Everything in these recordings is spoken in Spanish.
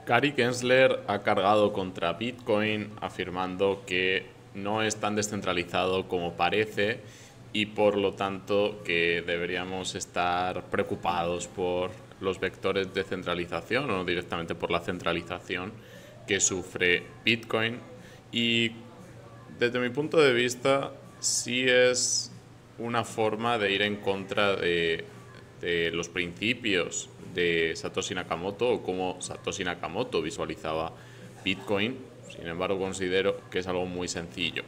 Gary Gensler ha cargado contra Bitcoin afirmando que no es tan descentralizado como parece y por lo tanto que deberíamos estar preocupados por los vectores de centralización o directamente por la centralización que sufre Bitcoin. Y desde mi punto de vista sí es una forma de ir en contra de los principios de Satoshi Nakamoto o cómo Satoshi Nakamoto visualizaba Bitcoin. Sin embargo, considero que es algo muy sencillo.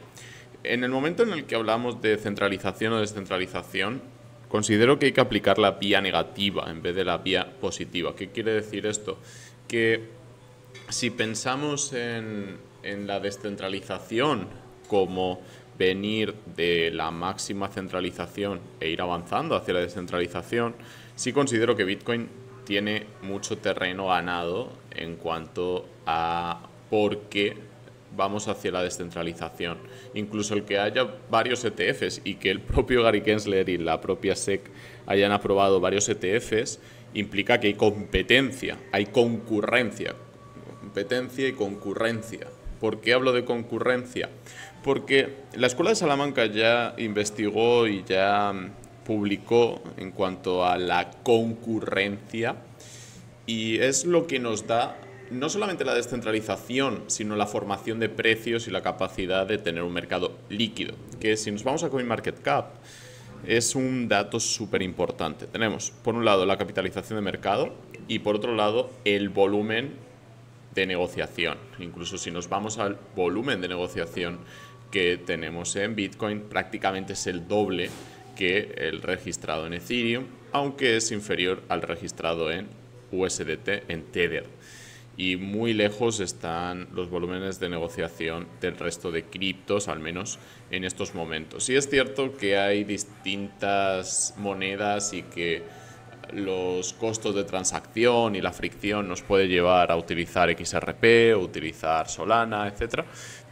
En el momento en el que hablamos de centralización o descentralización, considero que hay que aplicar la vía negativa en vez de la vía positiva. ¿Qué quiere decir esto? Que si pensamos en la descentralización como venir de la máxima centralización e ir avanzando hacia la descentralización, sí considero que Bitcoin tiene mucho terreno ganado en cuanto a por qué vamos hacia la descentralización. Incluso el que haya varios ETFs y que el propio Gary Gensler y la propia SEC hayan aprobado varios ETFs implica que hay competencia, hay concurrencia. Competencia y concurrencia. ¿Por qué hablo de concurrencia? Porque la Escuela de Salamanca ya investigó y ya publicó en cuanto a la concurrencia y es lo que nos da no solamente la descentralización, sino la formación de precios y la capacidad de tener un mercado líquido, que si nos vamos a CoinMarketCap es un dato súper importante. Tenemos, por un lado, la capitalización de mercado y, por otro lado, el volumen de negociación. Incluso si nos vamos al volumen de negociación que tenemos en Bitcoin, prácticamente es el doble que el registrado en Ethereum, aunque es inferior al registrado en USDT, en Tether. Y muy lejos están los volúmenes de negociación del resto de criptos, al menos en estos momentos. Sí es cierto que hay distintas monedas y que los costos de transacción y la fricción nos puede llevar a utilizar XRP o utilizar Solana, etc.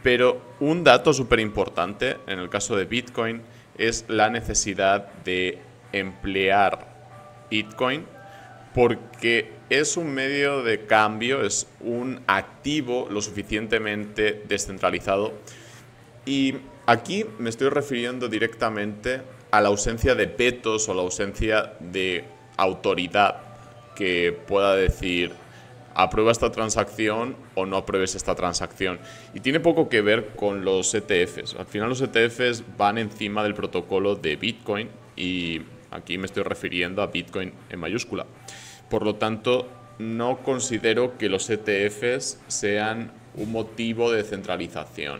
Pero un dato súper importante en el caso de Bitcoin es la necesidad de emplear Bitcoin porque es un medio de cambio, es un activo lo suficientemente descentralizado. Y aquí me estoy refiriendo directamente a la ausencia de vetos o la ausencia de autoridad que pueda decir aprueba esta transacción o no apruebes esta transacción. Y tiene poco que ver con los ETFs. Al final los ETFs van encima del protocolo de Bitcoin y aquí me estoy refiriendo a Bitcoin en mayúscula. Por lo tanto, no considero que los ETFs sean un motivo de centralización.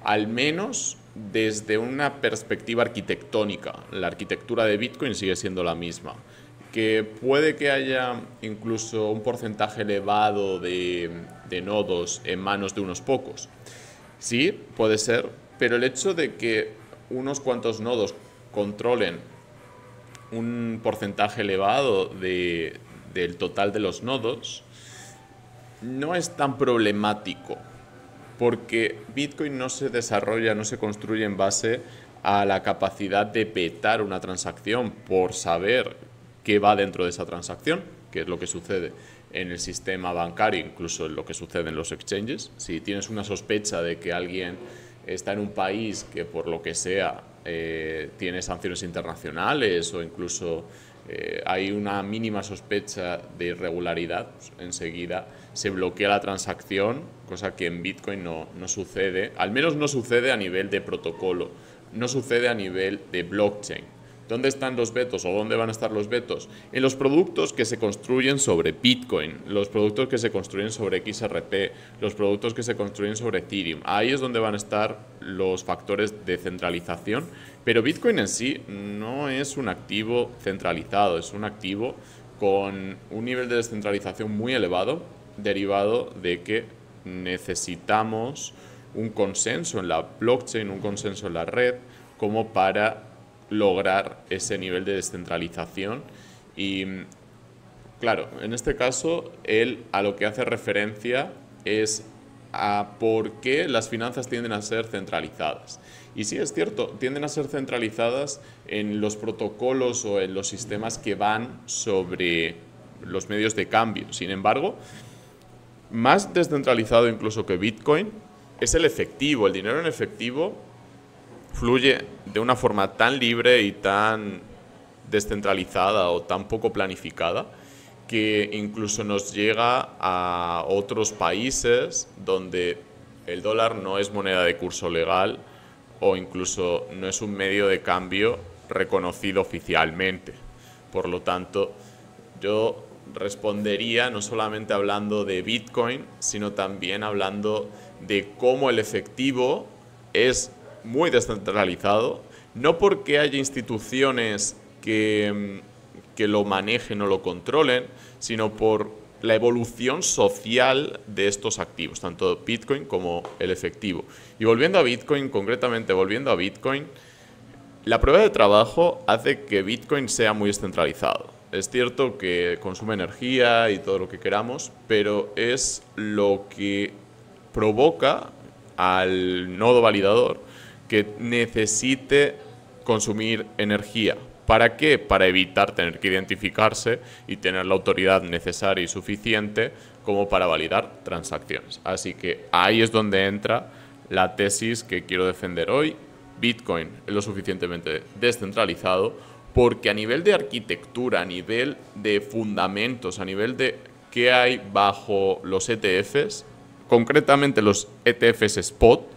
Al menos desde una perspectiva arquitectónica. La arquitectura de Bitcoin sigue siendo la misma. Que puede que haya incluso un porcentaje elevado de nodos en manos de unos pocos. Sí, puede ser, pero el hecho de que unos cuantos nodos controlen un porcentaje elevado del total de los nodos no es tan problemático, porque Bitcoin no se desarrolla, no se construye en base a la capacidad de vetar una transacción por saber qué va dentro de esa transacción, que es lo que sucede en el sistema bancario, incluso en lo que sucede en los exchanges. Si tienes una sospecha de que alguien está en un país que por lo que sea tiene sanciones internacionales o incluso hay una mínima sospecha de irregularidad, pues enseguida se bloquea la transacción, cosa que en Bitcoin no sucede, al menos no sucede a nivel de protocolo, no sucede a nivel de blockchain. ¿Dónde están los vetos o dónde van a estar los vetos? En los productos que se construyen sobre Bitcoin, los productos que se construyen sobre XRP, los productos que se construyen sobre Ethereum. Ahí es donde van a estar los factores de centralización, pero Bitcoin en sí no es un activo centralizado, es un activo con un nivel de descentralización muy elevado, derivado de que necesitamos un consenso en la blockchain, un consenso en la red, como para lograr ese nivel de descentralización. Y claro, en este caso él a lo que hace referencia es a por qué las finanzas tienden a ser centralizadas. Y sí, es cierto, tienden a ser centralizadas en los protocolos o en los sistemas que van sobre los medios de cambio. Sin embargo, más descentralizado incluso que Bitcoin es el efectivo. El dinero en efectivo fluye de una forma tan libre y tan descentralizada o tan poco planificada que incluso nos llega a otros países donde el dólar no es moneda de curso legal o incluso no es un medio de cambio reconocido oficialmente. Por lo tanto, yo respondería no solamente hablando de Bitcoin, sino también hablando de cómo el efectivo es muy descentralizado, no porque haya instituciones que lo manejen o lo controlen, sino por la evolución social de estos activos, tanto Bitcoin como el efectivo. Y volviendo a Bitcoin, concretamente volviendo a Bitcoin, la prueba de trabajo hace que Bitcoin sea muy descentralizado. Es cierto que consume energía y todo lo que queramos, pero es lo que provoca al nodo validador que necesite consumir energía. ¿Para qué? Para evitar tener que identificarse y tener la autoridad necesaria y suficiente como para validar transacciones. Así que ahí es donde entra la tesis que quiero defender hoy. Bitcoin es lo suficientemente descentralizado porque a nivel de arquitectura, a nivel de fundamentos, a nivel de qué hay bajo los ETFs, concretamente los ETFs Spot,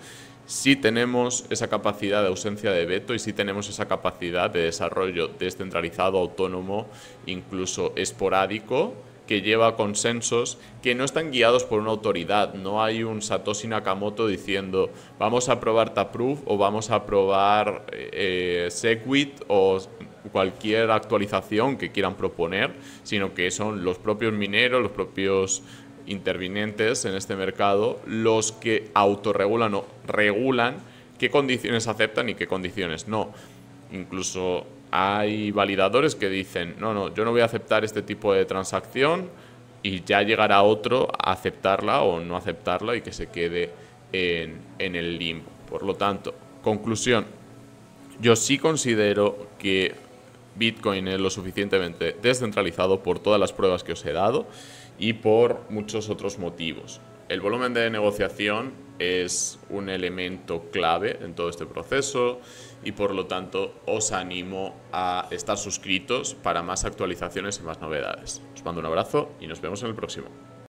sí tenemos esa capacidad de ausencia de veto y sí tenemos esa capacidad de desarrollo descentralizado, autónomo, incluso esporádico, que lleva consensos que no están guiados por una autoridad. No hay un Satoshi Nakamoto diciendo vamos a probar Taproot o vamos a probar Segwit o cualquier actualización que quieran proponer, sino que son los propios mineros, los propios intervinientes en este mercado los que autorregulan o regulan qué condiciones aceptan y qué condiciones no. Incluso hay validadores que dicen no, yo no voy a aceptar este tipo de transacción y ya llegará otro a aceptarla o no aceptarla y que se quede en el limbo. Por lo tanto, conclusión, yo sí considero que Bitcoin es lo suficientemente descentralizado por todas las pruebas que os he dado y por muchos otros motivos. El volumen de negociación es un elemento clave en todo este proceso y por lo tanto os animo a estar suscritos para más actualizaciones y más novedades. Os mando un abrazo y nos vemos en el próximo.